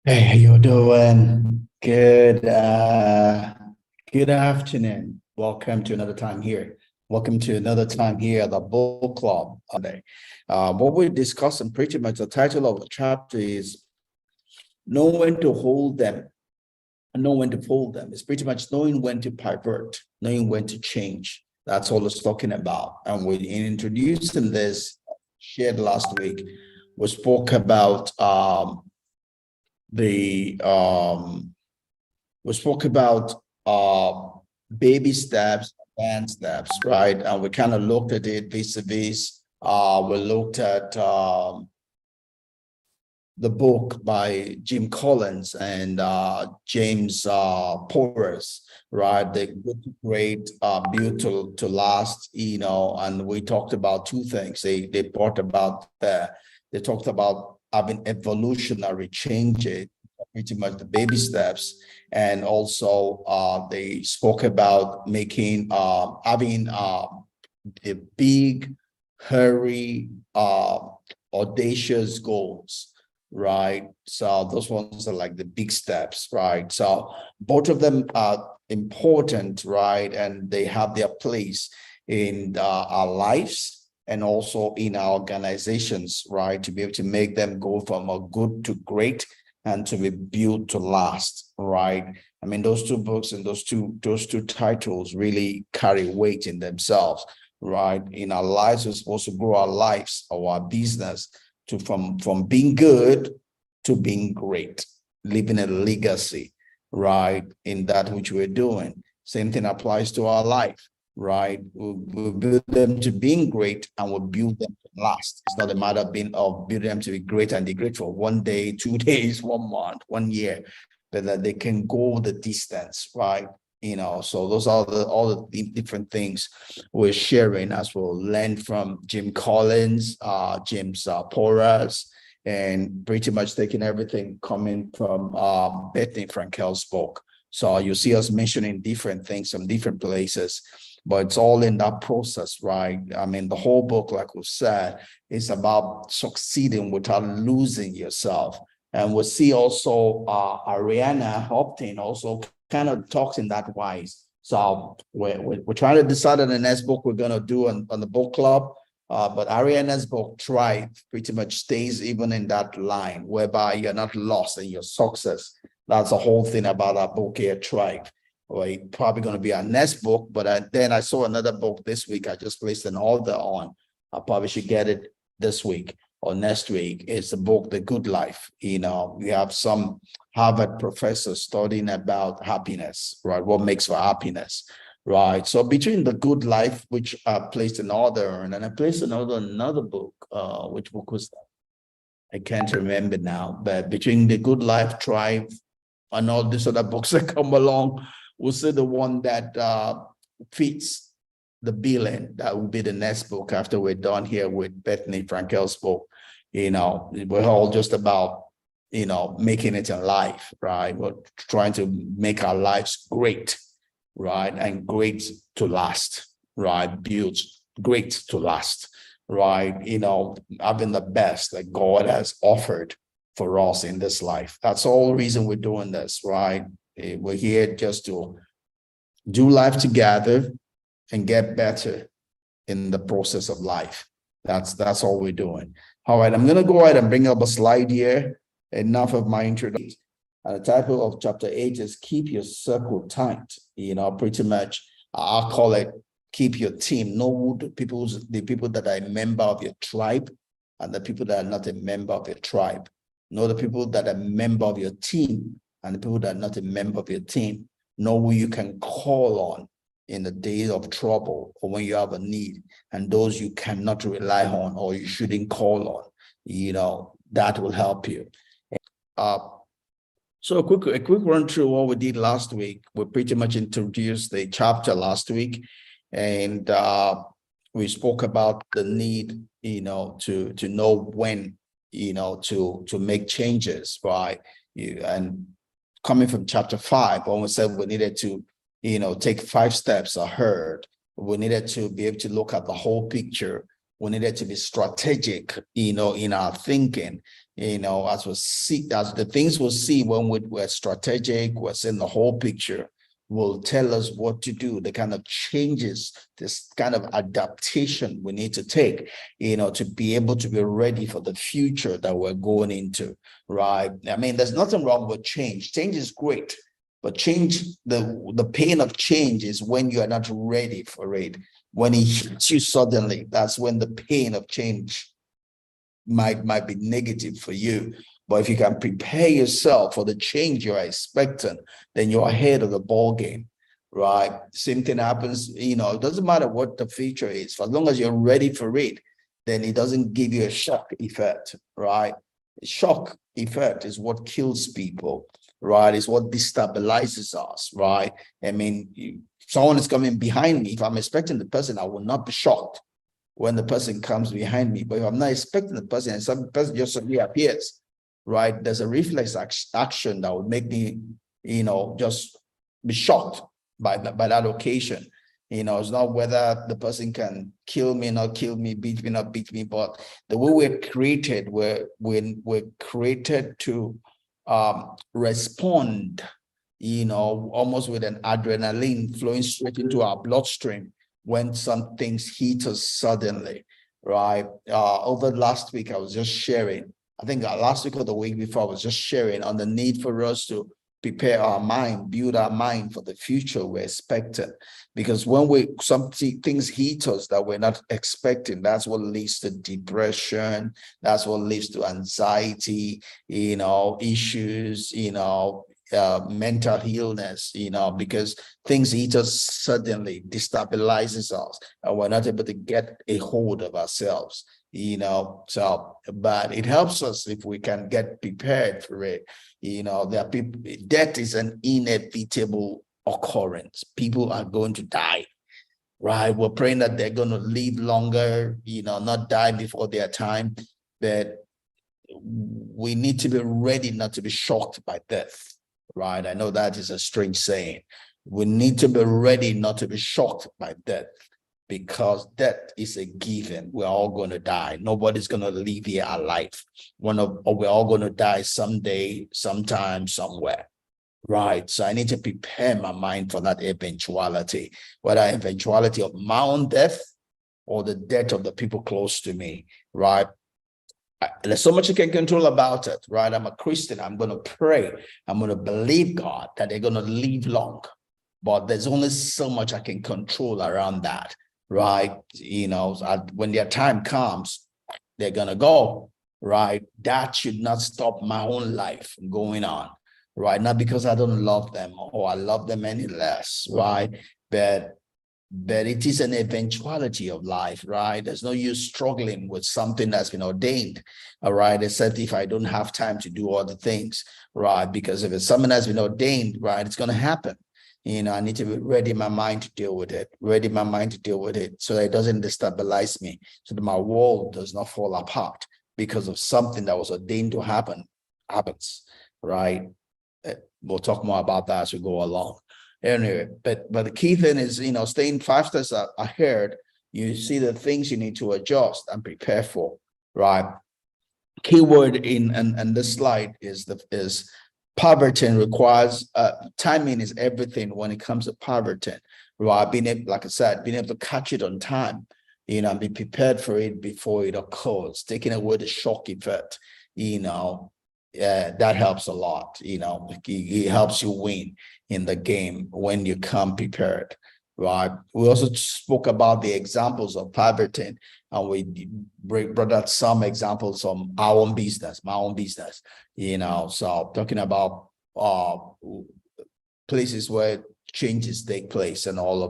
Hey, how you doing? Good afternoon. Welcome to another time here. Welcome to another time here at the book club today. What we're discussing pretty much the title of the chapter is know when to hold them and know when to fold them. It's pretty much knowing when to pivot, knowing when to change. That's all it's talking about. And we in introducing this shared last week, we spoke about the we spoke about baby steps, advanced steps, right? And we kind of looked at it vis-a-vis. We looked at the book by Jim Collins and James Porras, right? The Good to Great, Built to Last, and we talked about two things. They talked about having evolutionary changes, pretty much the baby steps, and also they spoke about making having a big, hurry, audacious goals, right? So those ones are like the big steps, right? So both of them are important, right? And they have their place in our lives and also in our organizations, right? To be able to make them go from a good to great and to be built to last, right? I mean, those two books and those two titles really carry weight in themselves, right? In our lives, we're supposed to grow our lives or our business to from being good to being great, leaving a legacy, right, in that which we're doing. Same thing applies to our life, right? We'll build them to being great and we'll build them to last. It's not a matter of building them to be great and be great for 1 day, 2 days, 1 month, 1 year, but that they can go the distance, right? So those are all the different things we're sharing as we'll learn from Jim Collins, James Porras, and pretty much taking everything coming from Bethany Frankel's book. So you see us mentioning different things from different places, but it's all in that process, right? I mean, the whole book, like we said, is about succeeding without losing yourself. And we'll see also Ariana Hopton also kind of talks in that wise. So we're trying to decide on the next book we're going to do on the book club. But Ariana's book, Thrive, pretty much stays even in that line, whereby you're not lost in your success. That's the whole thing about our book here, Thrive. Right? Probably going to be our next book, but then I saw another book this week. I just placed an order on. I probably should get it this week or next week. It's the book, The Good Life. We have some Harvard professors studying about happiness, right? What makes for happiness. Right. So between The Good Life, which I placed an order, and then I placed another book. Which book was that? I can't remember now. But between The Good Life, Thrive, and all these other books that come along, we'll say the one that fits the billing. That will be the next book after we're done here with Bethany Frankel's book. We're all just about making it in life, right? We're trying to make our lives great, right? And great to last, right? Built great to last, right? Having the best that God has offered for us in this life. That's all the reason we're doing this, right? We're here just to do life together and get better in the process of life. That's all we're doing. All right, I'm going to go ahead and bring up a slide here. Enough of my introduction. And the title of chapter 8 is Keep Your Circle Tight. Pretty much, I'll call it Keep Your Team. Know the people that are a member of your tribe and the people that are not a member of your tribe. Know the people that are a member of your team and the people that are not a member of your team. Know who you can call on in the days of trouble or when you have a need, and those you cannot rely on or you shouldn't call on. That will help you. So a quick run through what we did last week. We pretty much introduced the chapter last week, and we spoke about the need, to know when, to make changes, right? And coming from chapter 5, when we said we needed to, take 5 steps ahead, we needed to be able to look at the whole picture. We needed to be strategic, in our thinking. as we see, as the things we'll see when we're strategic, we're seeing the whole picture, will tell us what to do, the kind of changes, this kind of adaptation we need to take, to be able to be ready for the future that we're going into, right? I mean, there's nothing wrong with change. Change is great, but change, the pain of change is when you are not ready for it. When it hits you suddenly, that's when the pain of change might be negative for you. But if you can prepare yourself for the change you're expecting, then you're ahead of the ball game, right? Same thing happens, it doesn't matter what the feature is, for as long as you're ready for it, then it doesn't give you a shock effect, right? Shock effect is what kills people, right? It's what destabilizes us, right? I mean, someone is coming behind me. If I'm expecting the person, I will not be shocked when the person comes behind me. But if I'm not expecting the person and some person just suddenly appears, right, there's a reflex action that would make me, just be shocked by that occasion. It's not whether the person can kill me, not kill me, beat me, not beat me, but the way we're created, we're created to respond, almost with an adrenaline flowing straight into our bloodstream when some things hit us suddenly, right? Over last week, I was just sharing, I think last week or the week before, I was just sharing on the need for us to prepare our mind, build our mind for the future we're expecting. Because when some things hit us that we're not expecting, that's what leads to depression, that's what leads to anxiety, issues, mental illness, because things hit us suddenly, destabilizes us, and we're not able to get a hold of ourselves, so, but it helps us if we can get prepared for it. There are people, death is an inevitable occurrence. People are going to die, right? We're praying that they're going to live longer, not die before their time, but we need to be ready not to be shocked by death. Right? I know that is a strange saying. We need to be ready not to be shocked by death, because death is a given. We're all going to die. Nobody's going to live here alive. We're all going to die someday, sometime, somewhere. Right. So I need to prepare my mind for that eventuality, whether eventuality of my own death or the death of the people close to me. Right. There's so much you can control about it, right? I'm a Christian. I'm going to pray. I'm going to believe God that they're going to live long. But there's only so much I can control around that, right? When their time comes, they're going to go, right? That should not stop my own life from going on, right? Not because I don't love them or I love them any less, right? But it is an eventuality of life, right? There's no use struggling with something that's been ordained, all right? Except if I don't have time to do all the things, right? Because if it's something that's been ordained, right, it's going to happen. I need to be ready in my mind to deal with it, so that it doesn't destabilize me, so that my world does not fall apart because of something that was ordained to happens, right? We'll talk more about that as we go along. Anyway, but the key thing is, staying 5 steps ahead. You see the things you need to adjust and prepare for, right? Keyword in this slide is poverty requires timing is everything when it comes to poverty, right? Being able, like I said, being able to catch it on time, and be prepared for it before it occurs, taking away the shock effect, that helps a lot. It helps you win in the game when you come prepared, right? We also spoke about the examples of poverty, and we brought out some examples from our own business, my own business, so talking about places where changes take place and all of